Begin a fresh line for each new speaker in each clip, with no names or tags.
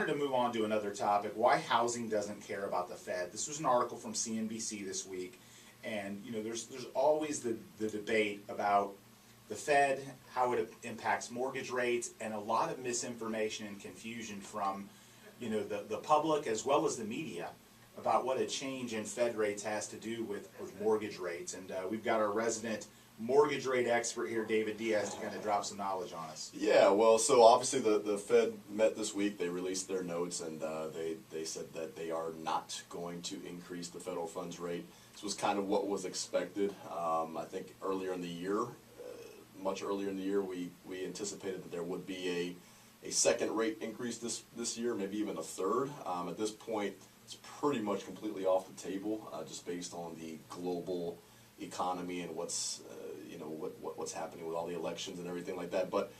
to move on to another topic. Why housing doesn't care about the Fed. This was an article from CNBC this week, and there's always the debate about the Fed, how it impacts mortgage rates, and a lot of misinformation and confusion from the public as well as the media about what a change in Fed rates has to do with mortgage rates. And we've got our resident mortgage rate expert here, David Diaz, to kind of drop some knowledge on us.
Yeah, well, so obviously the Fed met this week. They released their notes, and they said that they are not going to increase the federal funds rate. This was kind of what was expected. I think earlier in the year, much earlier in the year, we anticipated that there would be a second rate increase this year, maybe even a third. At this point, it's pretty much completely off the table, just based on the global economy and what's happening with all the elections and everything like that. But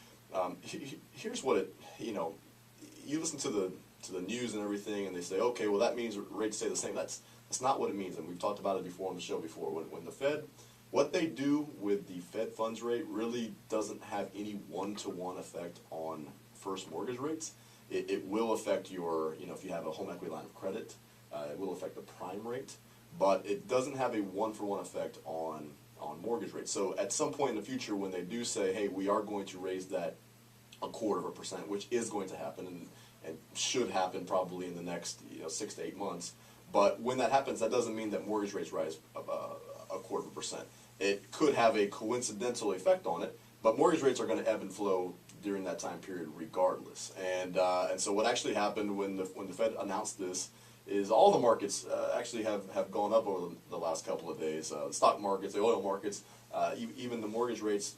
here's what you listen to the news and everything, and they say, okay, well that means rates stay the same. That's not what it means, and we've talked about it before on the show before. When the Fed, what they do with the Fed funds rate really doesn't have any one-to-one effect on first mortgage rates. It will affect your, if you have a home equity line of credit, it will affect the prime rate, but it doesn't have a one-for-one effect on mortgage rates. So at some point in the future, when they do say, hey, we are going to raise that 0.25%, which is going to happen and should happen probably in the next 6 to 8 months, but when that happens, that doesn't mean that mortgage rates rise 0.25%. It could have a coincidental effect on it, but mortgage rates are going to ebb and flow during that time period regardless. And so what actually happened when the Fed announced this is all the markets actually have gone up over the last couple of days. The stock markets, the oil markets, even the mortgage rates,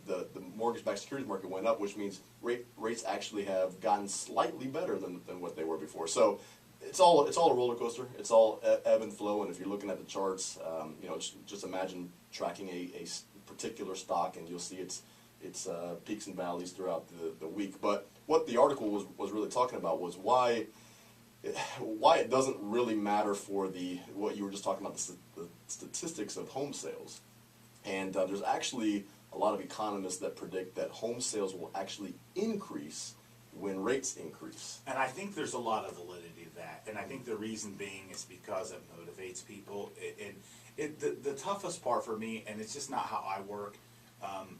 the mortgage-backed securities market went up, which means rates actually have gotten slightly better than what they were before. So it's all a roller coaster. It's all ebb and flow. And if you're looking at the charts, just imagine tracking a particular stock, and you'll see its peaks and valleys throughout the week. But what the article was really talking about was why it doesn't really matter for what you were just talking about, the statistics of home sales. And there's actually a lot of economists that predict that home sales will actually increase when rates increase.
And I think there's a lot of validity to that. And I think the reason being is because it motivates people. The toughest part for me, and it's just not how I work,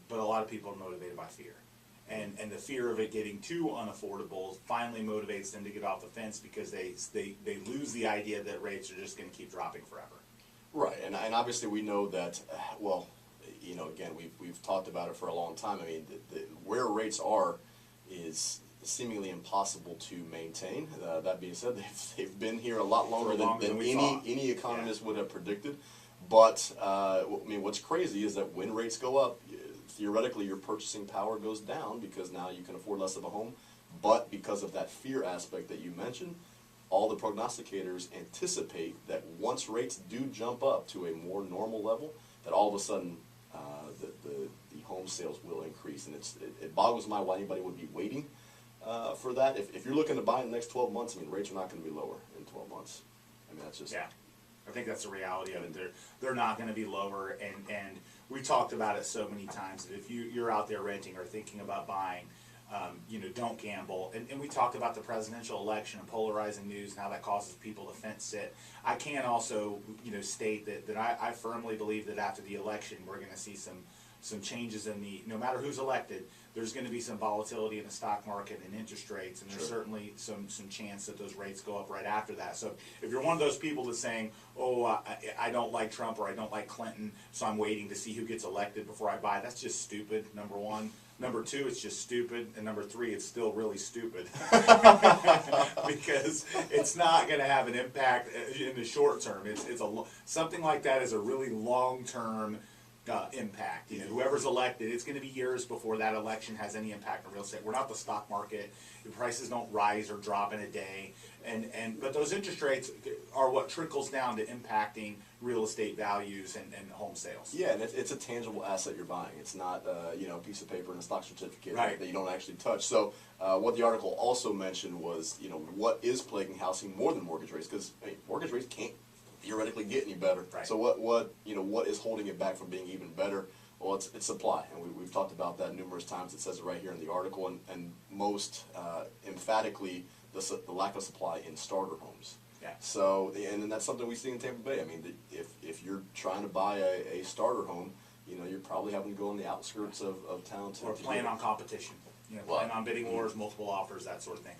but a lot of people are motivated by fear. And the fear of it getting too unaffordable finally motivates them to get off the fence, because they lose the idea that rates are just going to keep dropping forever.
Right, and obviously we know that, again, we've talked about it for a long time. I mean, where rates are is seemingly impossible to maintain. That being said, they've been here a lot longer than any economist would have predicted. But, what's crazy is that when rates go up, theoretically your purchasing power goes down because now you can afford less of a home. But because of that fear aspect that you mentioned, all the prognosticators anticipate that once rates do jump up to a more normal level, that all of a sudden the home sales will increase. And it boggles my mind why anybody would be waiting for that. If you're looking to buy in the next 12 months, rates are not going to be lower in 12 months. That's just...
Yeah. I think that's the reality of it. They're not going to be lower, and we talked about it so many times that if you're out there renting or thinking about buying, don't gamble. And we talked about the presidential election and polarizing news and how that causes people to fence sit. I can also state that I firmly believe that after the election we're going to see some changes in no matter who's elected, there's going to be some volatility in the stock market and interest rates, and there's certainly some chance that those rates go up right after that. So if you're one of those people that's saying, I don't like Trump or I don't like Clinton, so I'm waiting to see who gets elected before I buy, that's just stupid, number one. Number two, it's just stupid. And number three, it's still really stupid. Because it's not going to have an impact in the short term. Something like that is a really long-term impact. Whoever's elected, it's going to be years before that election has any impact on real estate. We're not the stock market. The prices don't rise or drop in a day. But those interest rates are what trickles down to impacting real estate values and home sales.
Yeah, and it's a tangible asset you're buying. It's not a piece of paper and a stock certificate
right.
that you don't actually touch. So what the article also mentioned was what is plaguing housing more than mortgage rates, because mortgage rates can't theoretically get any better.
Right.
So what is holding it back from being even better? Well, it's supply, and we've talked about that numerous times. It says it right here in the article, and most emphatically, the lack of supply in starter homes.
Yeah.
So, and then that's something we see in Tampa Bay. I mean, if you're trying to buy a starter home, you know, you're probably having to go on the outskirts of town to
Or
to
plan
get it.
on competition, you know,
Well,
plan on bidding wars, multiple offers, that sort of thing.